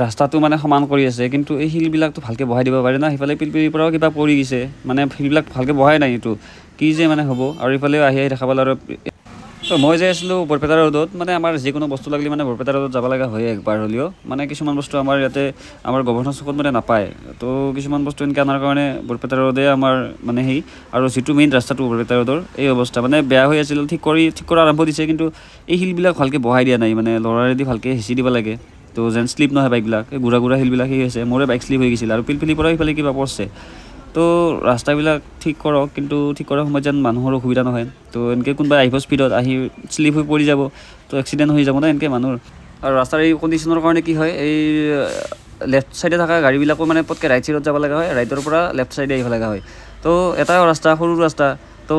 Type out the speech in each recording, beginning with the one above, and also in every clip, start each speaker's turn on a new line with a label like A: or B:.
A: ৰাস্তাটো মানে সমান কৰি আছে, কিন্তু এই শিলবিলাকতো ভালকৈ বহাই দিব পাৰে না। সিফালে পিলপিলিৰ পৰাও কিবা পৰি গৈছে, মানে শিলবিলাক ভালকৈ বহাই নাই। এইটো কি যে মানে হ'ব। আৰু ইফালেও আহি দেখা পালোঁ আৰু মই যাই আছিলোঁ বৰপেটা ৰোডত। মানে আমাৰ যিকোনো বস্তু লাগিলে মানে বৰপেটা ৰোডত যাব লগা হয় একবাৰ হ'লেও। মানে কিছুমান বস্তু আমাৰ ইয়াতে আমাৰ গভৰ্ণৰ চুকত মানে নাপায়, তো কিছুমান বস্তু এনেকৈ অনাৰ কাৰণে বৰপেটা ৰোডে আমাৰ মানে আৰু যিটো মেইন ৰাস্তাটো বৰপেটা ৰোডৰ এই অৱস্থা মানে বেয়া হৈ আছিল। ঠিক কৰা আৰম্ভ দিছে, কিন্তু এই শিলবিলাক ভালকৈ বহাই দিয়া নাই। মানে ল'ৰাৰেদি ভালকৈ হেঁচি দিব লাগে, তো যেন শ্লিপ নহয় বাইকবিলাক। এই গুড়া শিলবিলাক হৈছে, মোৰে বাইক শ্লিপ হৈ গৈছিল। আৰু পিলপিলিৰ পৰা সিফালে কিবা পৰছে। তো ৰাস্তাবিলাক ঠিক কৰক, কিন্তু ঠিক কৰাৰ সময়ত যেন মানুহৰ অসুবিধা নহয়। তো এনেকৈ কোনোবাই আহিব স্পীডত, আহি শ্লিপ হৈ পৰি যাব, তো এক্সিডেণ্ট হৈ যাব না এনেকৈ মানুহৰ। আৰু ৰাস্তাৰ এই কণ্ডিশ্যনৰ কাৰণে কি হয়, এই লেফ্ট ছাইডে থকা গাড়ীবিলাকো মানে পটকৈ ৰাইট ছাইডত যাব লগা হয়, ৰাইটৰ পৰা লেফ্ট ছাইডে আহিব লগা হয়। তো এটা ৰাস্তা সৰু ৰাস্তা, তো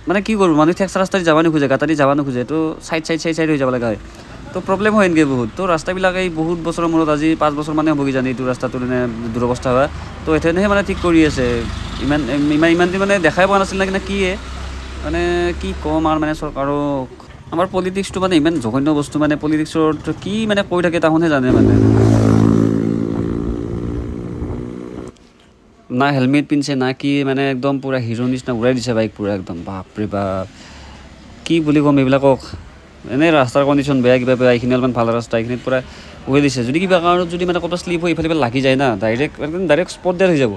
A: মানে কি কৰোঁ, মানুহ ঠেকচা ৰাস্তাত যাব নোখোজে, গাঁতাদি যাব নোখোজে, তো চাইড হৈ যাব লগা হয়। তো প্ৰব্লেম হয় এনেকৈ বহুত। তো ৰাস্তাবিলাক এই বহুত বছৰৰ মূৰত, আজি 5 বছৰ মানে হ'ব কিজানি এইটো ৰাস্তাটোৰ মানে দুৰৱস্থা হোৱা। তো এতিয়াহে মানে ঠিক কৰি আছে। ইমান দিন মানে দেখাই পোৱা নাছিল না কিয়ে, মানে কি ক'ম আৰু মানে চৰকাৰক। আমাৰ পলিটিক্সটো মানে ইমান জঘন্য বস্তু, মানে পলিটিক্সৰ কি মানে কৈ থাকে তাহোনহে জানে। মানে না হেলমেট পিন্ধছে না কি, মানে একদম পূৰা হিৰো নিচিনা উৰাই দিছে বাইক পূৰা একদম। বাপৰে বাপ, কি বুলি ক'ম এইবিলাকক। এনেই ৰাস্তাৰ কণ্ডিশ্যন বেয়া, কিবা বেয়া। এইখিনি অলপমান ভাল ৰাস্তা, এইখিনিত পূৰা উৰাই দিছে। যদি কিবা কাৰণত যদি মানে ক'ৰবাত শ্লিপ হৈ ইফালে লাগি যায় না, ডাইৰেক্ট স্পট ডেথ হৈ যাব,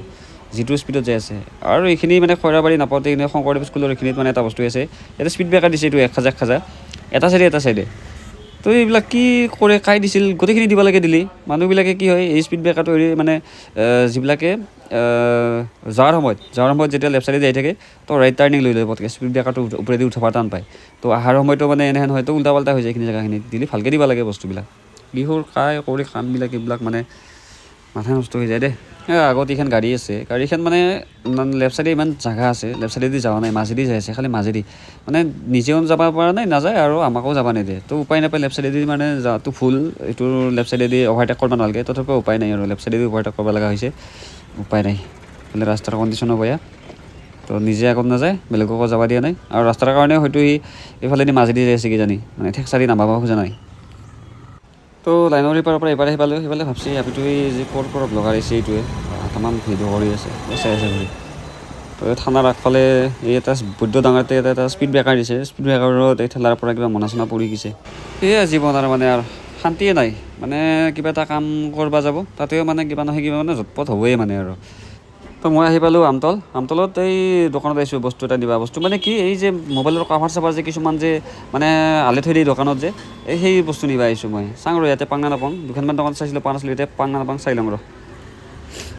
A: যিটো স্পীডত যাই আছে। আৰু এইখিনি মানে খৈৰাবাৰী নাপাওঁতে কিনে শংকৰদেৱ স্কুলৰ এইখিনিত মানে এটা বস্তু আছে, ইয়াতে স্পীড ব্ৰেকাৰ দিছে। এইটো এক খাজা এটা চাইডে। তো এইবিলাক কি কৰে, কাই দিছিল, গোটেইখিনি দিব লাগে দিলি। মানুহবিলাকে কি হয়, এই স্পীড ব্ৰেকাৰটো হেৰি মানে যিবিলাকে যোৱাৰ সময়ত যেতিয়া লেফ্ট চাইডে যাই থাকে, তো ৰাইট টাৰ্ণিং লৈ লয় পটকৈ, স্পীড ব্ৰেকাৰটো ওপৰেদি উঠাব টান পায়। তো অহাৰ সময়তো মানে এনেহেন হয়তো উল্টা পাল্টা হৈ যায়। এইখিনি জেগাখিনিত দিলি ভালকৈ দিব লাগে বস্তুবিলাক। কিহৰ কৰি কামবিলাক এইবিলাক মানে মাথা নষ্ট হৈ যায় দেই। আগত এইখন গাড়ী আছে, গাড়ীখন মানে লেফ্ট চাইডে ইমান জেগা আছে, লেফ্ট চাইডেদি যোৱা নাই, মাজেদি যাই আছে, খালি মাজেদি। মানে নিজেও যাব পৰা নাই, নাযায়, আৰু আমাকো যাব নিদিয়ে। তো উপায় নাপায়, লেফ্ট চাইডেদি মানে যোৱাটো ভুল। এইটো লেফ্ট চাইডেদি অভাৰটেক কৰিব নালাগে, তথাপিও উপায় নাই আৰু লেফ্ট চাইডেদি অভাৰটেক কৰিব লগা হৈছে। উপায় নাই, মানে ৰাস্তাৰ কণ্ডিশ্যনো বেয়া। তো নিজে আগত নাযায়, বেলেগকো যাব দিয়া নাই। আৰু ৰাস্তাৰ কাৰণে হয়তো এইফালেদি মাজেদি যাই আছে কিজানি, মানে ঠেকচাৰি নামাব খোজা নাই। তো লাইনৰ ইপাৰৰ পৰা সিফালে ভাবছি আপিটো যে ক'ৰ ব্লগাৰ আহিছে, এইটোৱে তামান ভিডিঅ' কৰি আছে, চাই আছে ঘূৰি। তো এই থানাৰ আগফালে এই এটা বৈদ্য ডাঙৰতে এটা স্পীড ব্ৰেকাৰ দিছে। স্পীড ব্ৰেকাৰত এই ঠেলাৰ পৰা কিবা মনা চনা পৰি গৈছে। সেয়ে জীৱন আৰু মানে আৰু শান্তিয়ে নাই। মানে কিবা এটা কাম কৰিব যাব, তাতেও মানে কিবা নহয় কিবা মানে জটপট হ'বই মানে আৰু। তো মই আহি পালোঁ আমতলত। এই দোকানত আহিছোঁ বস্তু এটা দিবা। বস্তু মানে কি, এই যে মোবাইলৰ কাভাৰ চাভাৰ যে কিছুমান যে মানে আলে থৈ দিয়ে দোকানত যে, সেই বস্তু নিবা আহিছোঁ মই। চাওঁ ৰ ইয়াতে পাং না নাপাওঁ, দুখনমান দোকান চাইছিলোঁ, পোৱা নাছিলোঁ, এতিয়া পাং না নাপাং চাই লওঁ ৰ।